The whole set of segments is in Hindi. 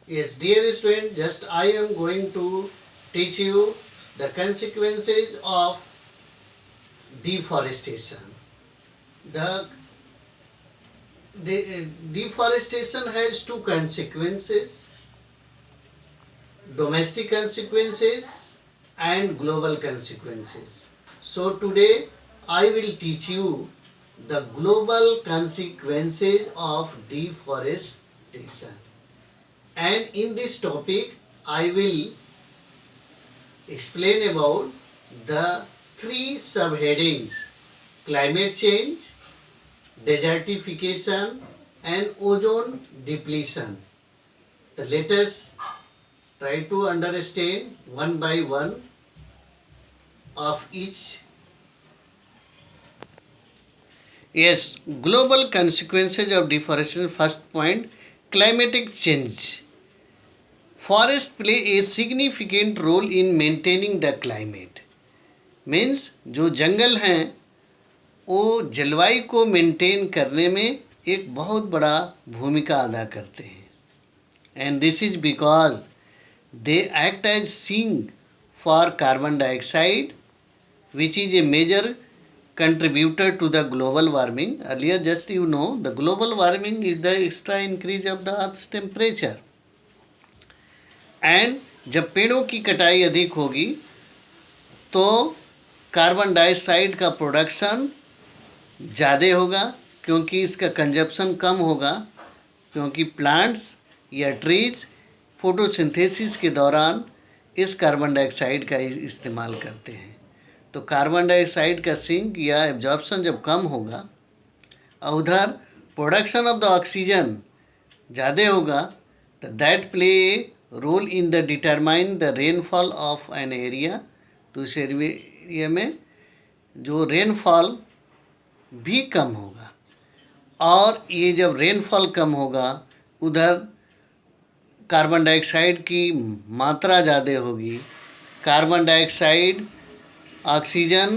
Yes, dear student, just I am going to teach you the consequences of deforestation. The deforestation has two consequences: domestic consequences and global consequences. So today I will teach you the global consequences of deforestation. And in this topic I will explain about the three subheadings: climate change, desertification, and ozone depletion. So let us try to understand one by one of each. Yes, global consequences of deforestation. First point, climatic change. Forests play a significant role in maintaining the climate. Means जो जंगल हैं वो जलवायु को मेंटेन करने में एक बहुत बड़ा भूमिका अदा करते हैं. And this is because they act as sink for carbon dioxide which is a major contributor to the global warming. Earlier, just you know, the global warming is the extra increase of the earth's temperature. And जब पेड़ों की कटाई अधिक होगी तो कार्बन डाइऑक्साइड का प्रोडक्शन ज़्यादा होगा, क्योंकि इसका कंजप्शन कम होगा, क्योंकि प्लांट्स या ट्रीज फोटोसिंथेसिस के दौरान इस कार्बन डाइऑक्साइड का इस्तेमाल करते हैं. तो कार्बन डाइऑक्साइड का सिंक या एब्जॉर्प्शन जब कम होगा और उधर प्रोडक्शन ऑफ द ऑक्सीजन ज़्यादा होगा, तो that play role in the determine the rainfall of an area. तो इस एरिया में जो रेनफॉल भी कम होगा, और ये जब रेनफॉल कम होगा उधर कार्बन डाइऑक्साइड की मात्रा ज़्यादा होगी. कार्बन डाइऑक्साइड ऑक्सीजन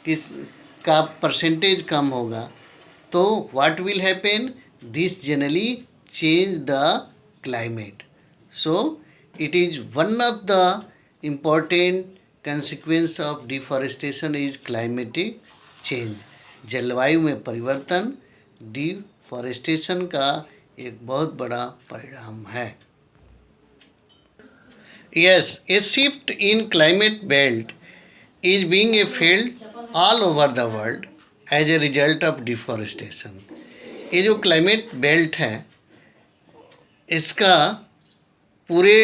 किस का परसेंटेज कम होगा. तो what will happen, this generally change the climate. So it is one of the important consequence of deforestation is climatic change. जलवायु में परिवर्तन डिफॉरेस्टेशन का एक बहुत बड़ा परिणाम है. Yes, a shift in climate belt is being felt all over the world as a result of deforestation. ये जो क्लाइमेट बेल्ट है इसका पूरे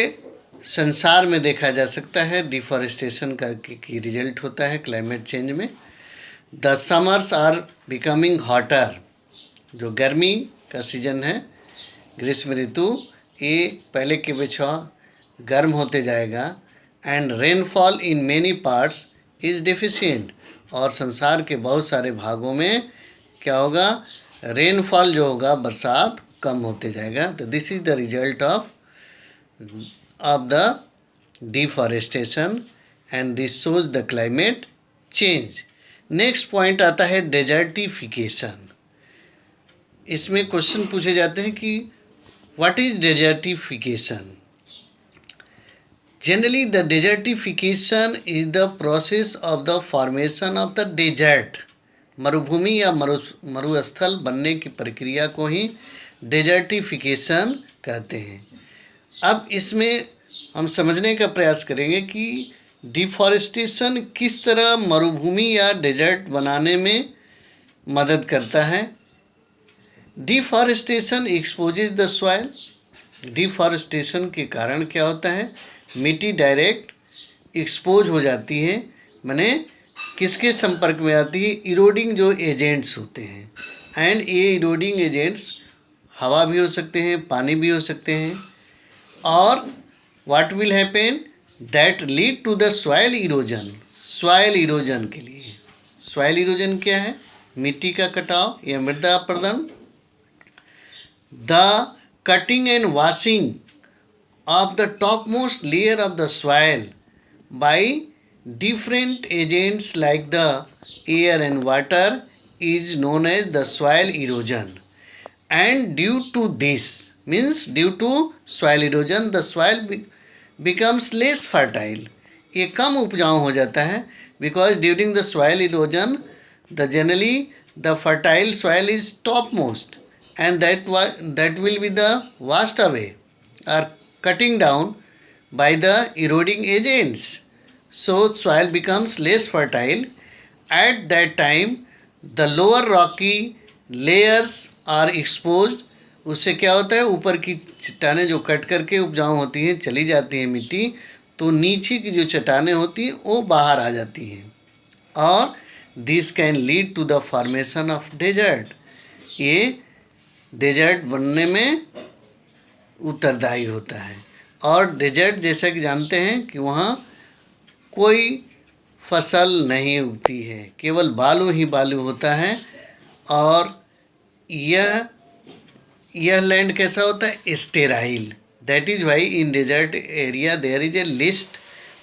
संसार में देखा जा सकता है डिफॉरेस्टेशन का की रिजल्ट होता है क्लाइमेट चेंज में. The summers are becoming hotter. जो गर्मी का सीजन है, ग्रीष्म ऋतु, ये पहले के अपेक्षा गर्म होते जाएगा. And rainfall in many parts is deficient. और संसार के बहुत सारे भागों में क्या होगा, रेनफॉल जो होगा, बरसात कम होते जाएगा. तो this is the result of the deforestation and this shows the climate change. Next point आता है डेजर्टिफिकेशन. इसमें क्वेश्चन पूछे जाते हैं कि what is desertification. Generally, the desertification is the process of the formation of the desert. मरुभूमि या मरुस्थल बनने की प्रक्रिया को ही डेजर्टिफिकेशन कहते हैं. अब इसमें हम समझने का प्रयास करेंगे कि डिफॉरेस्टेशन किस तरह मरुभूमि या डेजर्ट बनाने में मदद करता है. Deforestation exposes the soil. Deforestation के कारण क्या होता है, मिट्टी डायरेक्ट एक्सपोज हो जाती है. माने किसके संपर्क में आती है, इरोडिंग जो एजेंट्स होते हैं. एंड ये इरोडिंग एजेंट्स हवा भी हो सकते हैं, पानी भी हो सकते हैं. और what will happen, that lead to the soil erosion. Soil erosion के लिए, सॉइल इरोजन क्या है, मिट्टी का कटाव या मृदा अपरदन. The cutting and washing of the topmost layer of the soil by different agents like the air and water is known as the soil erosion. And due to this means due to soil erosion the soil becomes less fertile, ये कम उपजाऊ हो जाता है, because during the soil erosion the generally the fertile soil is top most and that will be the washed away or cutting down by the eroding agents. So soil becomes less fertile. At that time the lower rocky layers are exposed. उससे क्या होता है, ऊपर की चट्टानें जो कट करके उपजाऊ होती हैं चली जाती हैं मिट्टी, तो नीचे की जो चट्टानें होती हैं वो बाहर आ जाती हैं और this can lead to the formation of desert, ये डेजर्ट बनने में उत्तरदायी होता है। और डेजर्ट जैसा कि जानते हैं कि वहाँ कोई फसल नहीं उगती है, केवल बालू ही बालू होता है। और यह लैंड कैसा होता है, sterile. That is why in desert area there is a least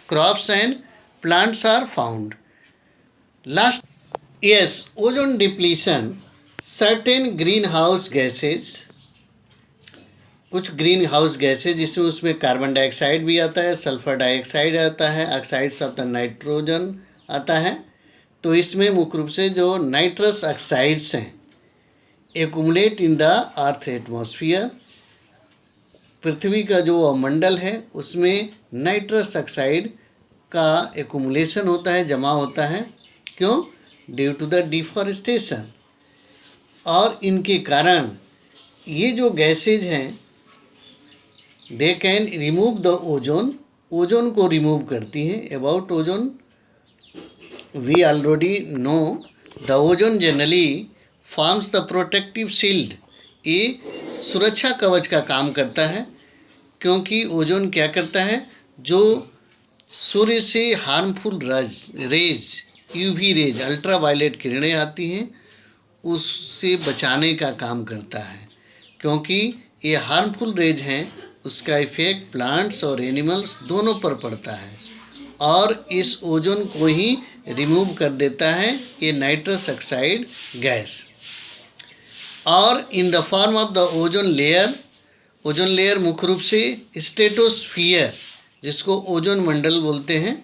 crops and plants are found. Last yes, ozone depletion, certain green house gases, कुछ ग्रीन हाउस गैसेज जिसमें उसमें कार्बन डाइऑक्साइड भी आता है, सल्फर डाइऑक्साइड आता है, ऑक्साइड्स ऑफ द नाइट्रोजन आता है। तो इसमें मुख्य रूप से जो नाइट्रस ऑक्साइड्स हैं accumulate in the earth atmosphere, पृथ्वी का जो मंडल है उसमें नाइट्रस ऑक्साइड का एक्यूमुलेशन होता है, जमा होता है। क्यों? Due to the deforestation. और इनके कारण ये जो गैसेज हैं they can remove the ozone, ozone को रिमूव करती हैं। About ozone we already know the ozone generally forms the protective shield, ये सुरक्षा कवच का काम करता है। क्योंकि ओजोन क्या करता है, जो सूर्य से harmful rays, UV rays, ultraviolet किरणें आती हैं उससे बचाने का काम करता है। क्योंकि ये हार्मफुल रेज हैं, उसका इफेक्ट प्लांट्स और एनिमल्स दोनों पर पड़ता है और इस ओजोन को ही रिमूव कर देता है ये नाइट्रस ऑक्साइड गैस। और in the form of the ozone layer, ozone layer मुख्य रूप से स्ट्रेटोस्फियर, जिसको ओजोन मंडल बोलते हैं,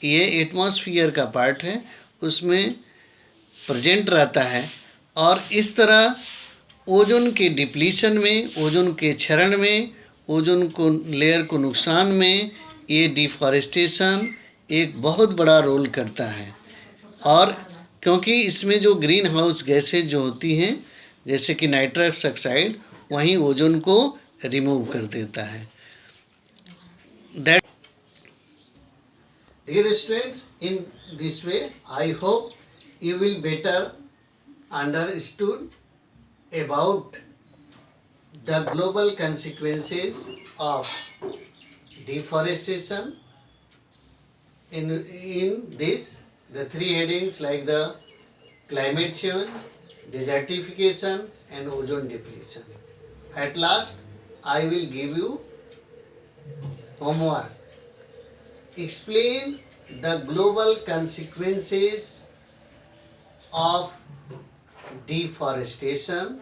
ये एटमॉस्फियर का पार्ट है, उसमें प्रेजेंट रहता है। और इस तरह ओजोन के डिप्लीशन में, ओजोन के क्षरण में, ओजोन को लेयर को नुकसान में ये डिफॉरेस्टेशन एक बहुत बड़ा रोल करता है। और क्योंकि इसमें जो ग्रीन हाउस गैसेज जो होती हैं जैसे कि नाइट्रस ऑक्साइड, वहीं ओजोन को रिमूव कर देता है। That dear students, in this way I hope you will better understood about the global consequences of deforestation in this the three headings like the climate change, desertification and ozone depletion. At last I will give you homework. Explain the global consequences of deforestation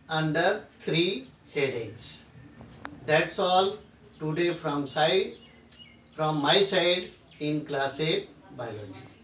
under three headings. That's all today from my side in class 8 biology.